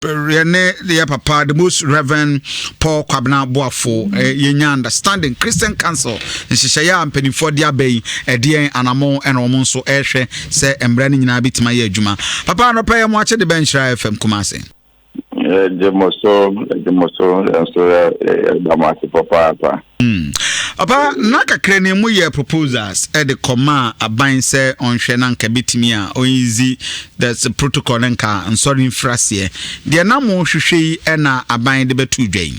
Rene the papa, the most Reverend Paul Kwabena Boafo, yenya understanding Christian Council, and Shishaya and Penny for dia bay, a dear Anamo and Omonso Eshe, say, and Brandon Nabit my Juma. Papa, no pay watch the bench FM Kumasi. The most papa. Papa, naka kreni mu ye proposals e de koma aban se onhwe na nka bitimi a o easy that's a protocol nka nsori infrasie de na mo hwehwe e na aban de betu dwan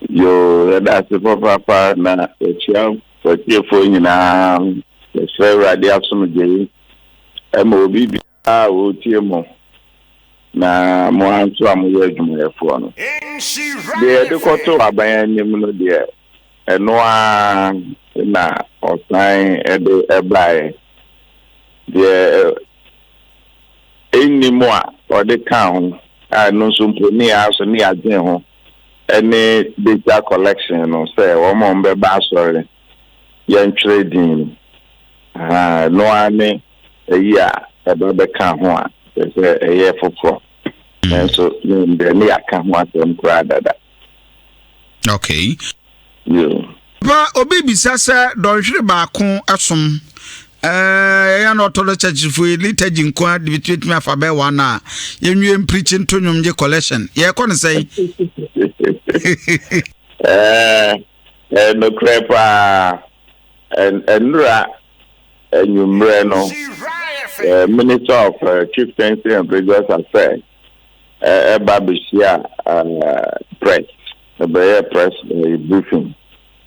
Yo that's the papa na etia fo nyina se radio asomje e mo bibi a o tie mo na mo anso amoye adwumayefo no de koto aban nim no de eno a na osan edo ebae de enimo a ode kan a no so mponi aso ni agen ho ene data collection no say wo mo mbe ba sorry yan trading no ane eyi a ebe be kan ho a say fofo so the me aka ho asem kra dada. Okay. Yeah. Ba obi bisasa don hwere ba ko asom ya no to the church for liturgy nko de between afa be one a yenwie preaching to nwomje collection ye ko ne say no crepa and nura enumre no Minister of Chieftaincy and Religious Affairs Babishia press the press briefing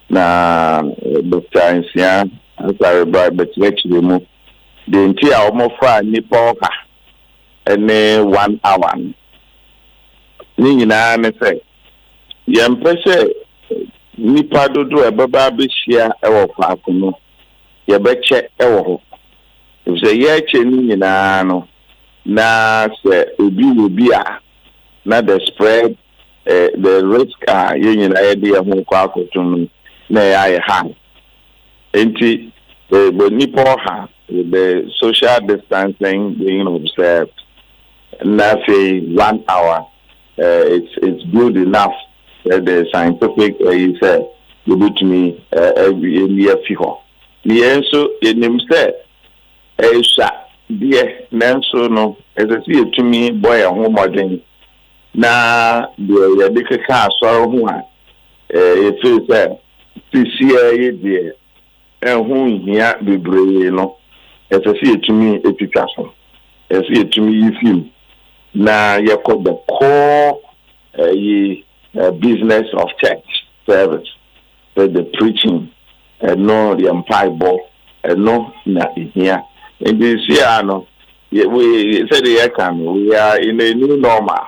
na Dr. Insia asare ba betwechire mu de nti a omofa nipa oka ene 1 hour ni nyina ne se yempese nipa dodo ebaba beshia ewo faako no yebeche ewo ho se yeche ni nyina no na se obi a na the spread the risk nyina yede ho kwa akotum na ya high enti nipa ha with the social distancing being observed na say 1 hour it's good enough that the scientific you say you put me every year fiho ni enso enim say esha die nanso no esesi etumi boy ho modern na de ya de keka asoro ho a efi say tisia ye de ehun hia bebree no esesi etumi etwitwa so esesi etumi yifim na yakọ the core business of church service the preaching no the empire no na hia in this year no we said we are in a new normal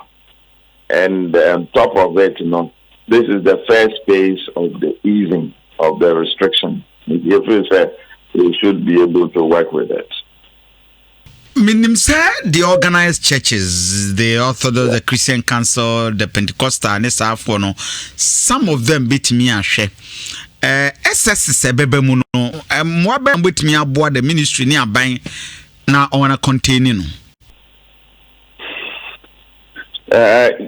and on top of it this is the first phase of the easing of the restriction. If we say we should be able to work with it. Minim say the organized churches, the Orthodox, the Christian Council, the Pentecostal, and some of them beat me and share. SS bebe mu no mo ba betimi aboa the ministry ni aban na ona containing the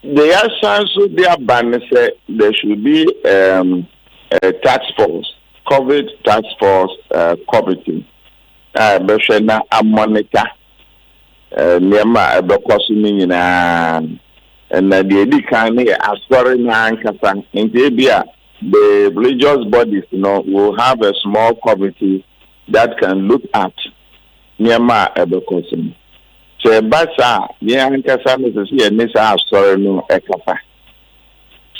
essence of the ban say there should be a task force, COVID task force committee na monitor niema ebekoso ni nyina na the edikan na asori na ankasa nti bia the religious bodies will have a small committee that can look at niema ebekoso so basa ye ankasa no se ye nisa asori no ekapa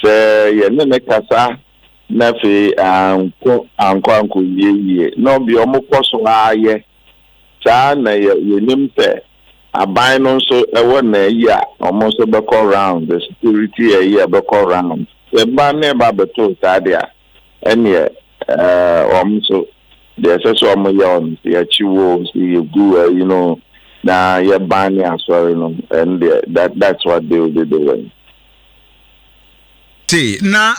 so ye ne kasa na fe anko ye no bi omokoso aye cha na ye nim se aban no so ewo na yi a almost be call round the security a be call round e ba na ba beto sadia ene so the so mo ya on the chiwo see gu na ye ban ya sorry no and that's what they will be doing. stay. Now,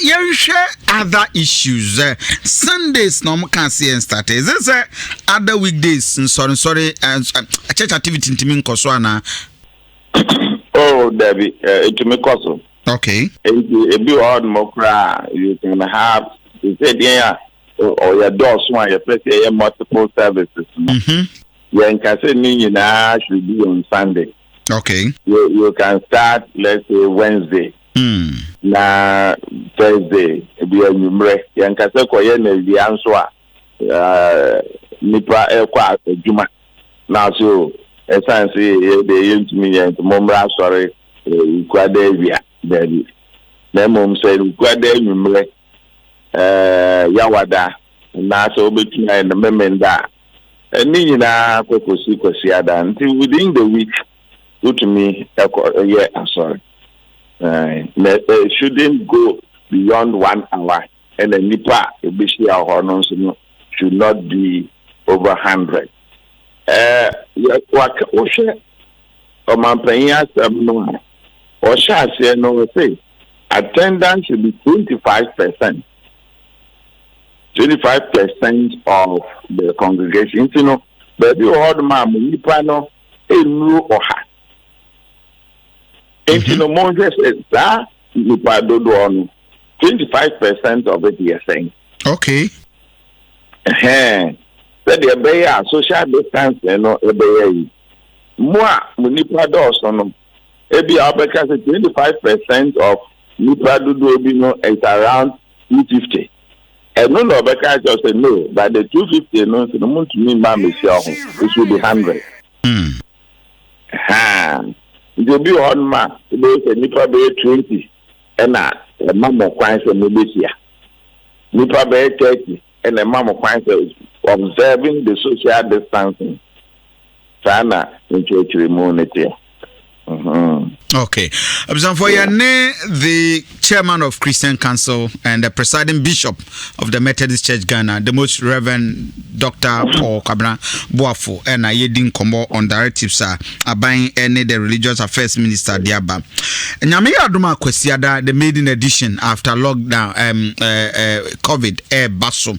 you share other issues. Sundays, no more can see and start. Is this other weekdays? Sorry, a church activity in Timin Koswana. Oh, Debbie, to me, Koso. Okay. If you are more cry, you can have, you said, yeah, or your doors, one, your place, multiple services. You can say, should be on Sunday. Okay. You can start, let's say, Wednesday. Na Thursday, be a number. You can say, the answer, Nipa, Juma. Now, so, essentially, they use me and Momra, sorry, Quadavia, Daddy. Then Mom said, Quadavia, Yawada, Naso between and the Memenda. And me, until within the week. To me, yeah, I'm sorry. It shouldn't go beyond 1 hour, and the Nipa should not be over 100. Attendance should be 25%. 25% of the congregation. You know, but you hold my Nipa no, or and no more just that you do 25% of it, you're saying. Okay. Said the bear social distance, you know, a bear. More Nipa doors on Ebi Albecas 25% of Nipa do is around 250. And no Albecas just say no, but the 250 no, so the moon to me, Mammy, it should be 100. You be on ma, there's a Nipa Bay 20, and a mamma quines a militia. Nipa Bay 30, and a mamma quines observing the social distancing. Sana into a ceremony. Okay. For your name, the chairman of Christian Council and the presiding bishop of the Methodist Church Ghana, the most Reverend Dr. Paul Kabna Boafo, and I yedin combo on directives are buying any the religious affairs minister Diaba. And Yami Aduma Kwesiada, the maiden edition after lockdown, COVID, basso,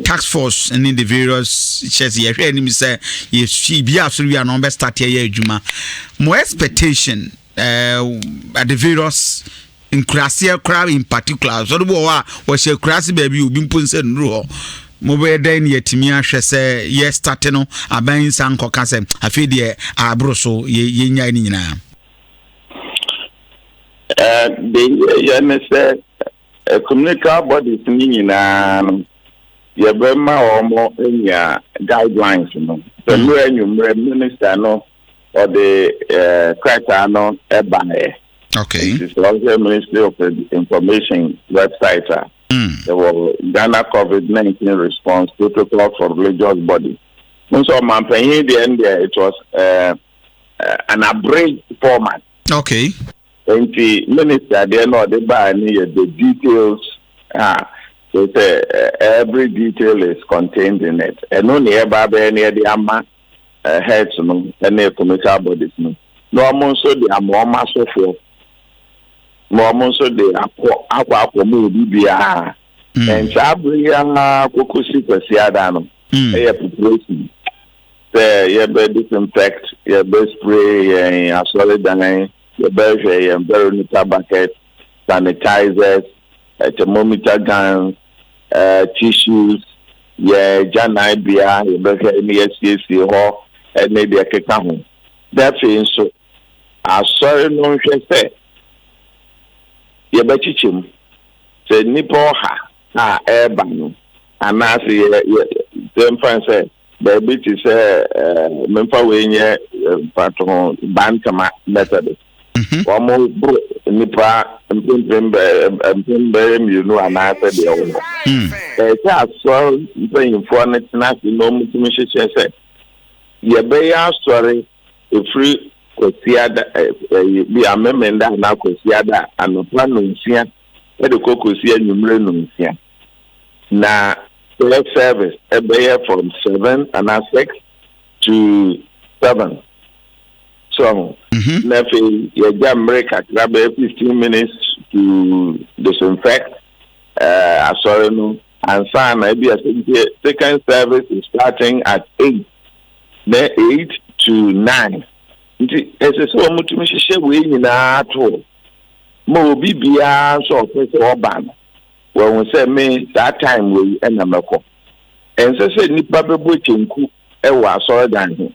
task force, and in the various churches, you say, yes, she be absolutely a number start here, Juma. More expectation at the various in Krasia crowd in particular. So the war was a crassy baby who been put in rule. Mobile then yet Timia say yes, Stateno, a buying San Cocasem, a fiddy, a broso, ye nina. The said a communicable body in your Burma or more in your guidelines, you know. The new minister, no. Or the Kratano Ebae. Okay. It's also Ministry of Information website. There was Ghana COVID-19 response protocol for religious bodies. So, my opinion, it was an abridged format. Okay. And the minister, they know the details. So every detail is contained in it. And only about any of the heads no any commercial bodies no also they are more massive for more also they are more bibia and sabria kokosi kwasiada no preparation say be disinfect be spray solid and be barometer bucket sanitizers thermometer guns tissues Jana Bia NSCC ho and maybe a kekahu. That's it. So I sorry no say ye bechichim say nipo ha banu and I say them fan say baby to say memfa we nye patron bankama method. One more nipa you know and I said so paying for it no mission say ye story a free be a member na kwasiada and plan nsia e de kokosia numre nsia na select service from 7 and 6 to 7 So, Nefe, you jam break at 15 minutes to disinfect. I saw no, and sign maybe a second service is starting at 8. Then 8 to 9. It's a so much we in our tool. Mo bibia so for ban. When we say me that time we end a meko. And so say nipa bebo chenku ewa so dan.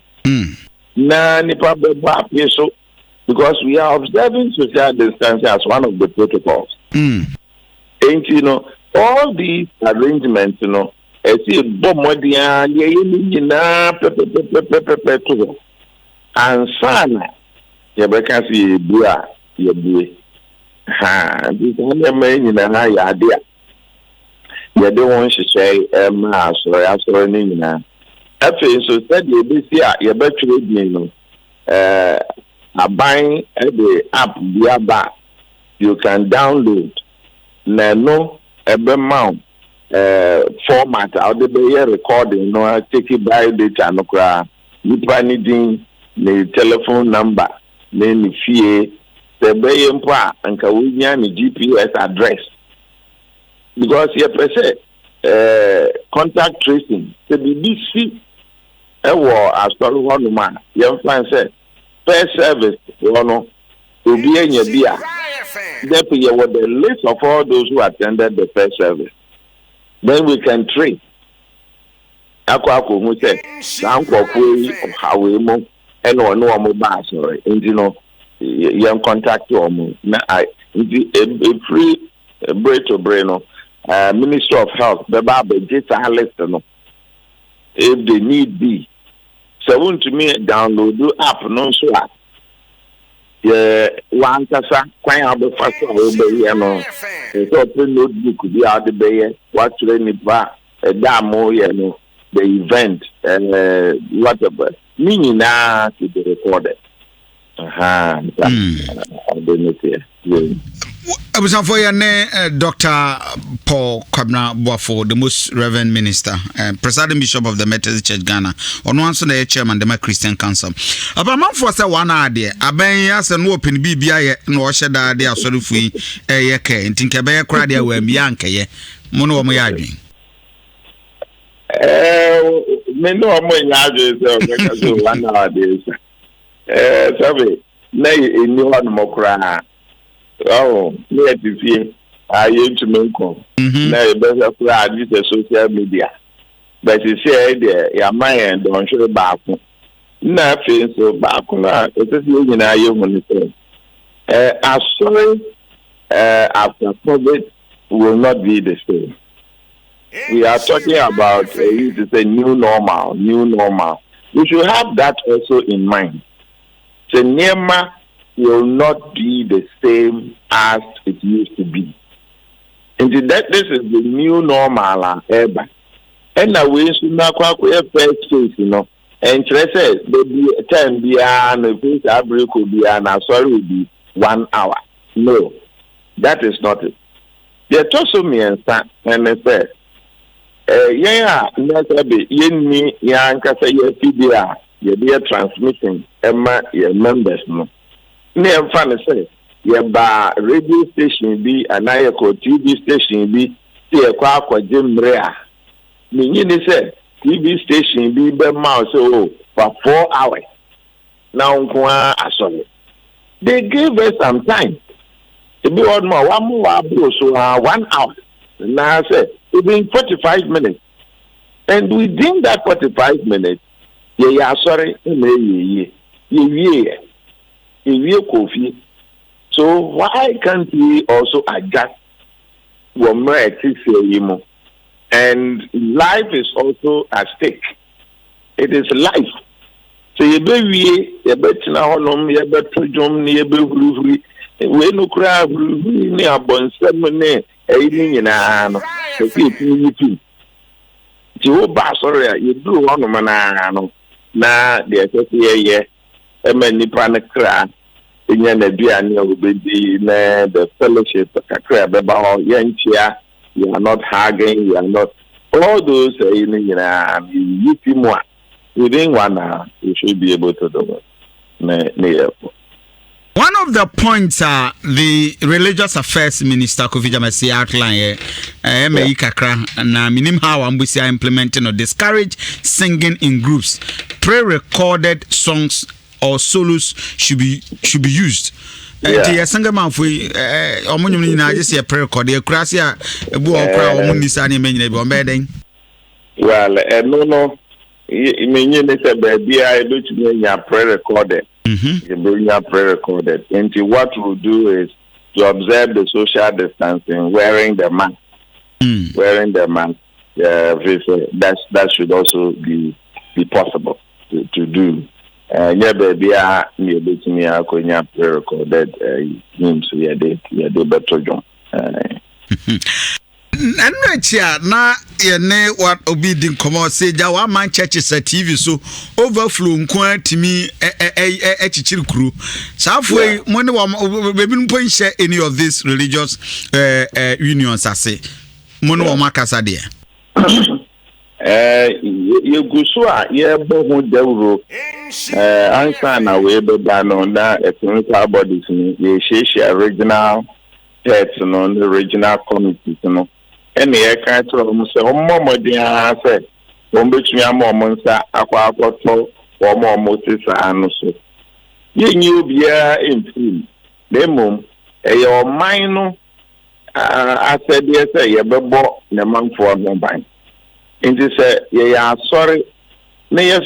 Na nipa bebo so because we are observing social distancing as one of the protocols. And you know, all these arrangements, you know, I see bomodia, and son, you see, bua, you be. Ha, this one in a high idea. You don't want to say, sorry, Nina. After so said you be here, you better you know. A buying the app via bar, you can download. No, a mount format out the way recording, no, take it by data, no cry. You needing the telephone number, then the fee, the bay and Kawinia, the GPS address. Because you say contact tracing, the BBC, as well one man, young fan said, first service, will be in your beer. Therefore, you were the list of all those who attended the first service. Then we can trace. Aquaco who said, how we move, and no more bars, sorry, and you know, young contact or move. Now, I free brain to brain, Minister of Health, the Baba, just a list, if they need be. So, want to me download the app, no so. One kasa kwan abefasa obeye no so open notebook bi ade beye what train ba damo ye no the event whatever meaning na to be recorded for your name, Dr. Paul Kwabena Boafo, the most reverend minister, presiding bishop of the Methodist Church Ghana, on one Sunday chairman, the Christian Council. About month for 1 idea, a ben yes and open BBI, no shada, they are sorry free, and think a bear crowd where Bianca, Mono Moyadi. Meno Moyadi, 1 hour days. Sorry, nay, in New Mokra. Oh, near to see. I used to make come. Now, better crowd with the social media. But you say, there, your mind don't show back. Nothing so back. It is using a human. As sorry, after COVID will not be the same. We are talking about it is a new normal, We should have that also in mind. The Nema will not be the same as it used to be. And that this is the new normal ever. And now we should not quite first case, you know. And says there be 10 be and the face average could be and sorry will be 1 hour. No, that is not it. They told me and they said, me you're transmitting Emma your members no. Near fan say ba radio station be and I TV station be see kwa Jim Rea. Meaning say TV station be mouse for 4 hours. Now they gave us some time. To be one more so 1 hour. Now I said within 45 minutes. And within that 45 minutes, sorry, coffee. So why can't we also adjust one more and life is also at stake. It is life. So you be now we no crab near Bonsemone, sorry, you do one man. Na the associate nipa ne kra enya na duane obedi na the fellowship kakra beba ho yenchia you are not hugging you are not all those you know within 1 hour you should be able to do it. One of the points the Religious Affairs Minister Kofi Jamasi outlined na minim how ambusi are implementing or discourage singing in groups. Pre-recorded songs or solos should be used. The singer man for omunyu na just say pre-record. The krasi a ebu okra omunni sa na menye be ombeden. Well, no. Menye ne se baby I do to pre-recorded. You bring your pre-recorded. And what we'll do is to observe the social distancing, wearing the mask. Wearing the mask. That should also be possible to do. Yeah, baby, me bet me I could pre-recorded hymns. Yeah, they better John. Enretia na yene what obidin komo say ja wa man churches TV so overflow nko atimi echichiri kuru safwe money wa bebi npo nche any of these religious unions ase money wa makasa de ye guso a ye bo hu dawro ansa na we be ba no na ethnical bodies ni ye share original heads no the original committees no ene ye kan tro mu se omomodi ha se won betumi amom nsa akwakoto omom tisa anu so ye nyi obia enfim demom ye oman no asede se ye bebo ne manfo no ban nti se ye ya sorry na ye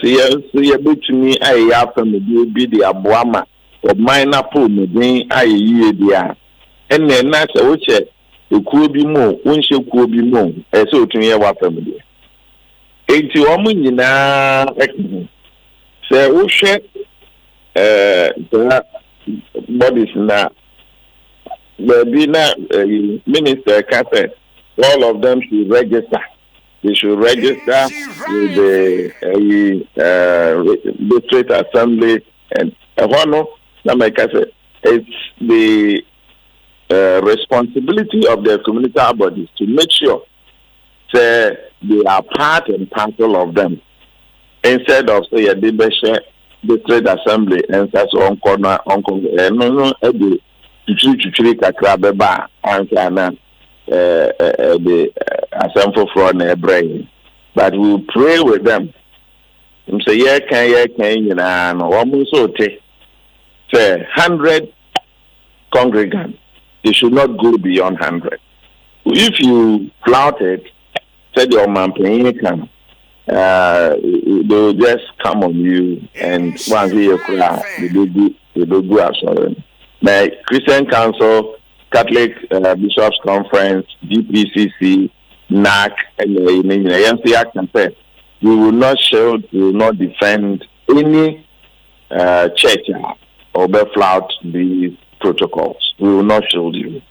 betumi aye afam bi di aboama oman na po medin aye yie dia ene na se wo che ekuo bi mo wonhye kuo bi mo ese otun ye wa family enti wo mo nyina se wo hwe the bodies na be na minister cafe all of them should register. They should register with the district assembly and it's the responsibility of the community bodies to make sure they are part and parcel of them instead of say a district assembly and that's on corner no chuchuri kakra beba ansa na the assembly for na brain but we will pray with them say yeah can you know no one so say 100 congregants. They should not go beyond 100. If you flout it, said your man can, they will just come on you and once you cry, they do as well. The Christian Council, Catholic Bishops Conference, DPCC, NAC, and the NCA can say, we will not shield, we will not defend any church or flout these protocols. We will not shield you.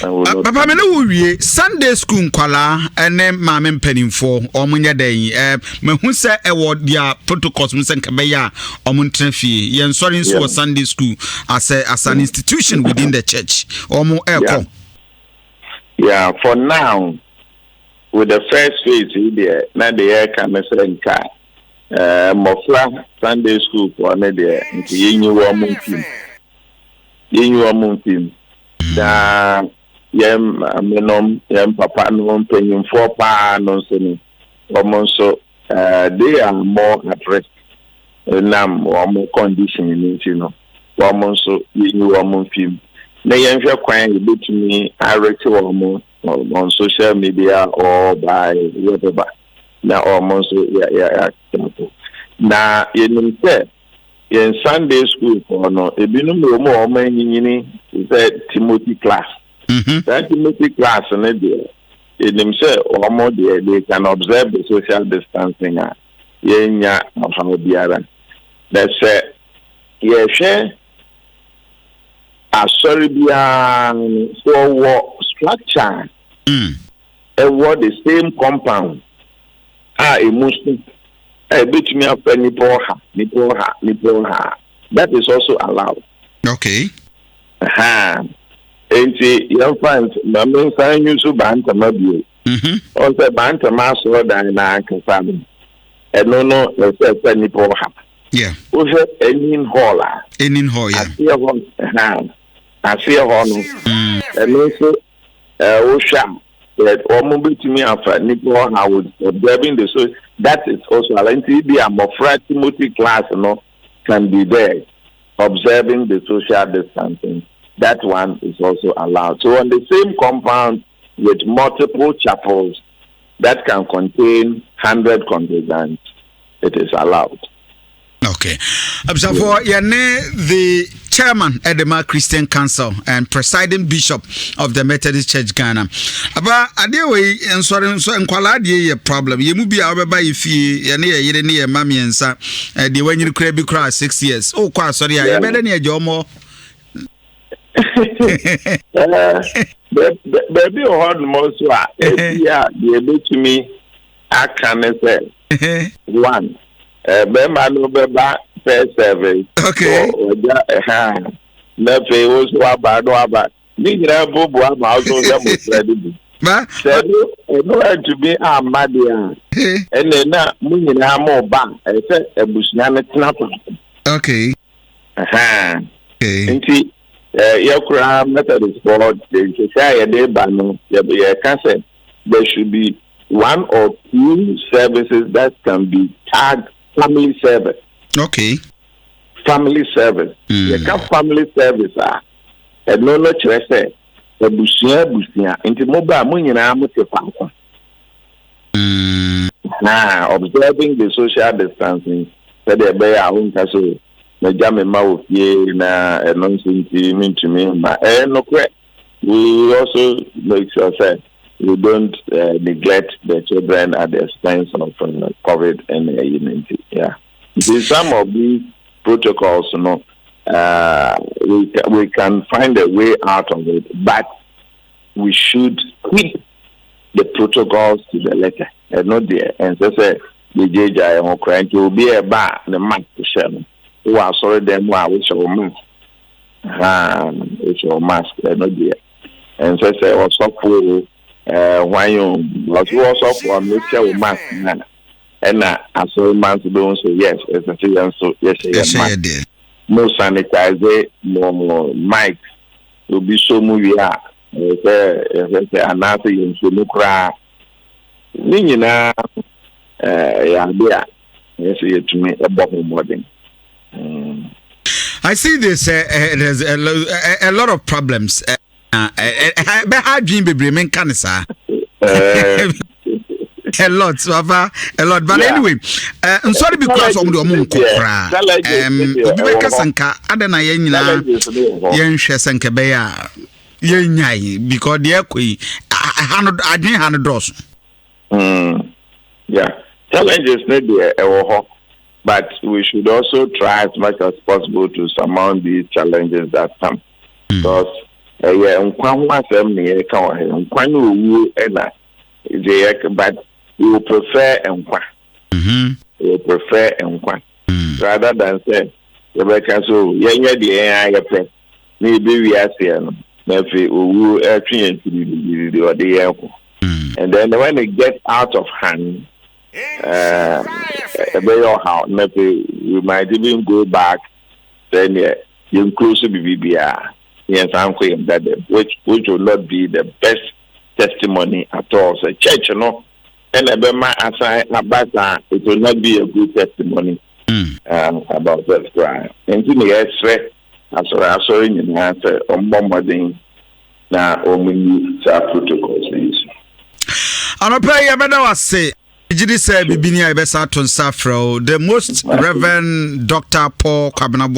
Papa me no wie Sunday school nkwala ene ma me mpanimfo omunye dan me hu se e wo dia protocols mu se nkabe ya omuntra fie yen sorry so Sunday school as an institution within the church omu eko. Yeah, for now with the first phase there na the air can say nka mofla Sunday school for na there nti yenyu wo muntim da yem papa no penyimfo pa no so ni omonso they are more at risk nam more condition ni no omonso yenyu muntim na yenhwe kwan ebetumi direct on social media or by whatever na omonso ya na yenimse in Sunday school for no ebinum mo nyini is Timothy class. That Timothy class na there enim say omo there they can observe the social distancing yenya afa biara that say share asori bia so what structure what the same compound a Muslim between nipple ha. That is also allowed. Okay. And your friends, the main sign you so banta mabio. Also banta maso than na family. And no, let's say nipple ha. Yeah. Over any hall. Any hall, yeah. I see a hall. And also, Osham. That almost to me after Nico, I would observing the so that is also a more Timothy class, can be there observing the social distancing. That one is also allowed. So on the same compound with multiple chapels that can contain 100 congregants, it is allowed. Okay. So for the chairman Edema Christian Council and presiding bishop of the Methodist Church Ghana. Aba adewe ensori so enkwala de problem. Ye mu bia obeba ifi ye ne yire ne ye mamiensa de wanyiri kura bi kura 6 years. O kwa sorry ya ye bede ne eje omo. Baby hold mo so a ya de betumi aka ne say one Bema no beba first service. Okay. Nefe was waba. Nigra bobo ama also them ready. Ba? So no to be a madia. And then na munina mo ba. I said a bushna tnapa. Okay. Okay. Inti yakura Methodist board they say a day banu ya cancer. There should be 1 or 2 services that can be tagged family service. Okay. Family service. You can family service and no church say busia into mobile money na amutefa. Observing the social distancing said they be a home so na jam ma ofie na nonsense mean to me but no correct. We also make sure say we don't neglect the children at the expense of COVID and immunity. Yeah. Some of these protocols, we can find a way out of it, but we should keep the protocols to the letter and not the and so say the JJ or crying to be a bar the mask to share. Who are sorry them which are mask. Which are mask and not the and so say also for why you was also for nature with mask and as a man to do so yes so yes no sanitizer no mic will be so movie and after you so no cry nina yeah yes to me about modern. I see this there's a lot of problems. How dream baby men can say a lot, but anyway, I'm sorry because of the moon cry. Obeka Sanka, Adana Yenina, Yensha Sanka Bea, Yenyai, because the equi, I didn't have a dozen. Yeah, challenges maybe but we should also try as much as possible to surmount these challenges that come because. But we will prefer enkwa. We will prefer enkwa rather than say Rebecca so yenye the AI maybe we are saying maybe we will and then when it gets out of hand maybe we might even go back then you inclusive BBR. Yes, I'm saying that which will not be the best testimony at all. So church, and it will not be a good testimony about that crime. And in the X-ray, I saw in the answer on bombarding now only protocols. I'm a prayer, but I was say. Bibinia Besaton Safro, the most Reverend Dr. Paul Kwabena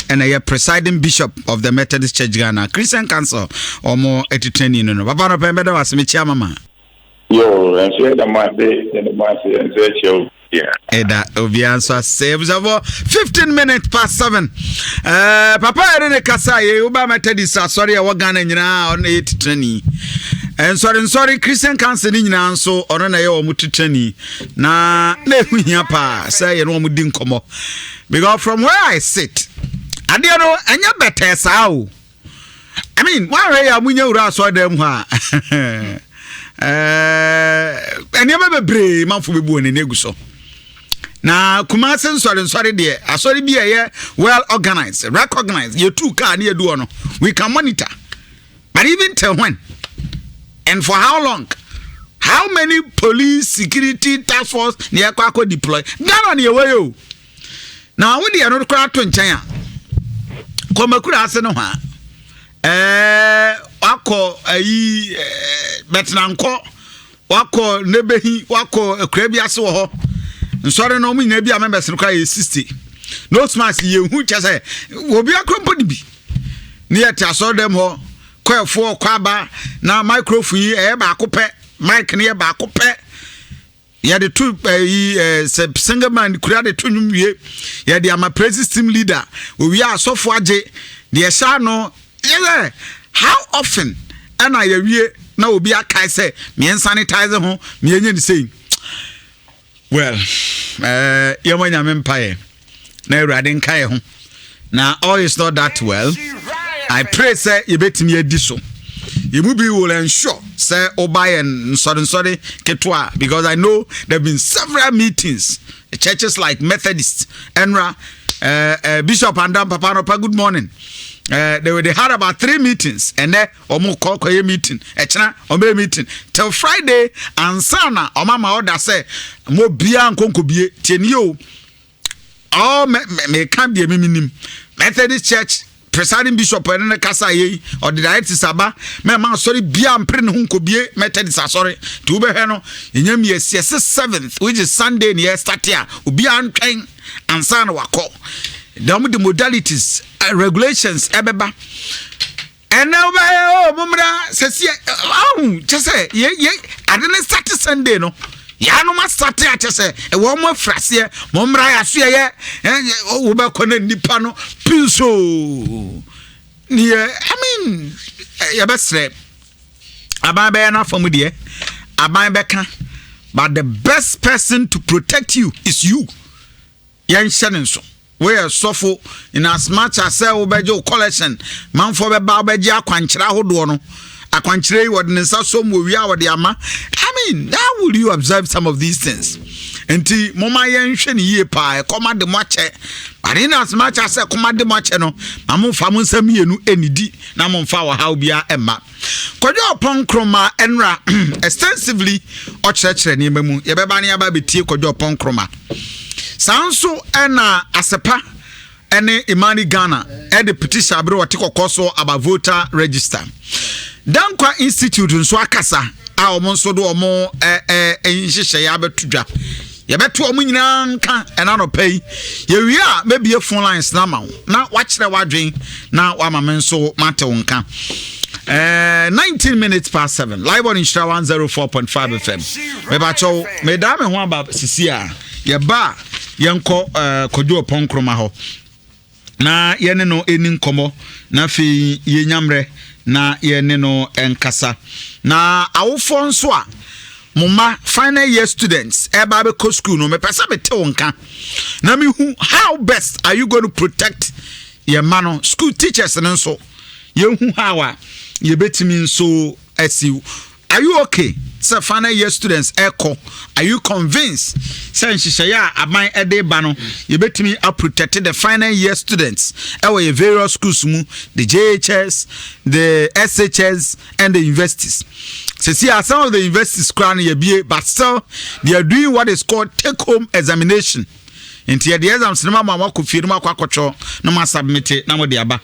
and a presiding bishop of the Methodist Church Ghana, Christian Council, or more entertaining. Papa Pembedo was me chama. Yo, and say the Monday and the Monday and say show. Yeah. Eda Obianso saves over 15 minutes past 7. Papa Erne Kasai, Uba Methodist, sorry, I was Ghana on 820. And sorry, Christian Council in so or na yo mutitani na nehunya pa say no mudin komo because from where I sit adeano anya better sao I mean why we amunya ura so dem ha anya bebre manfo bebu ne neguso na Kumasi nsori de asori bi eye well organized, recognized. You two car near do no. We can monitor. But even till when? And for how long? How many police security task force near Kwako deploy? Ghana near way you. Now we dey no kra to nchen a. Komakura ase no ha. Wako ayi betnanko wako nebehi wako akrabi ase wo ho. Nsori no mu nyina bi a members no kra 60. No smash ye hu chese obi akrompo di bi. Ne yet aso dem ho kwefo kwaba na microphone yi ba akopɛ mic ne ba akopɛ ya de two single man kura de to nwumwie ya de ama praise team leader owi asofo age de sha no how often ana ya wie na obi akai say me sanitize ho me enye ni say well yamanya mempae na urade nkai ho na all is not that well. I pray say you betimi adi so. You will be will ensure say obay and sorry ketwa because I know there have been several meetings. Churches like Methodist, Enra, Bishop Andam Papanopa, good morning. They had about 3 meetings and then omo call meeting, echna omo meeting till Friday and sana omama order say mo bia nkonko bie tienio all me can be a minim Methodist Church presiding bishop and the kasa ye or the director saba me man sorry bia mpre ne hunko bie Methodist sorry to be he no enyam yes 7th which is Sunday near start here obi antwen ansa na wako the modalities regulations ebeba and now mumra sesi just say ye I didn't start Sunday no ya no ma start ya chese e wo mo frase mumra ya so ye wo be kona nipa no pinso ni I mean ya besre aban be na famu de aban be ka but the best person to protect you is you yan hye so where suffer in as much as say obejo collection man for be ba obeji akwankyira hodo no akwankyire word nsa so mo wi a wode ama I mean how will you observe some of these things enti moma yen hwe ne yie pa ekoma de moche but in as much as say koma de moche no amfa mo nsam yenu enidi na mo mfa wa how bia emma kodwo pon kroma enra extensively o church ne mamu ye beba ne aba betie kodwo pon kroma sanso ena asepa ene imani Ghana e the petition abre wote kokoso about voter register Dankwa Institute nso akasa a omonso do omo enhihye ya betudwa ye beto omo nyina nka ena no pay ye wi a maybe phone lines na ma na wachire wadwen na wa mamenso mate wonka 19 minutes past 7 live on Instra 104.5 FM me ba cho me da me ho aba sisi a ye ba yenko kodwo ponkroma ho na yene no eni nkomo na fi ye nyamre na yene no enkasa na awofo nso a mumma final year students eba be ko school no me pesa be te wonka na me hu how best are you going to protect your mano school teachers nso ye hu how a ye betimi nso asi. Are you okay? So final year students echo. Are you convinced? Say shishaya aban ede bano. You betimi are protected the final year students. Ewe various schools mu, the JHS, the SHS, and the universities. So see some of the universities crown ye be, but still they are doing what is called take home examination. Into the exams no mama ko firma kwa kocho no ma submit na mo de aba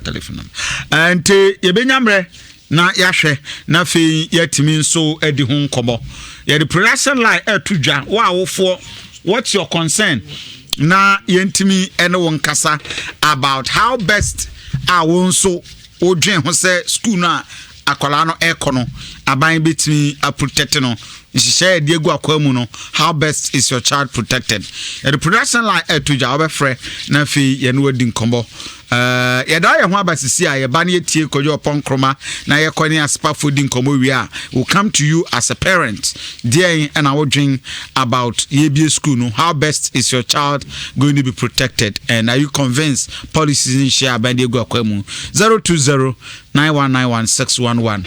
telephone number. And ye benyamre na yahwe na fe yatimi nso edi ho nkomo ye the production line tudwa wa awofo what's your concern na yentimi ene won kasa about how best awon so odwen ho se school na akola no ekono aban betimi a protect no nhihye de egu akwamu no how best is your child protected ye the production line tudwa obefre na fe ye no adi nkomo yeda ye ho abasisi a ye ba na yetie kodwo ponkroma na ye koni aspa fodi nkomo wi a will come to you as a parent there and our dream about yebie school no how best is your child going to be protected and are you convinced policies in share by the go akwamu 02091916111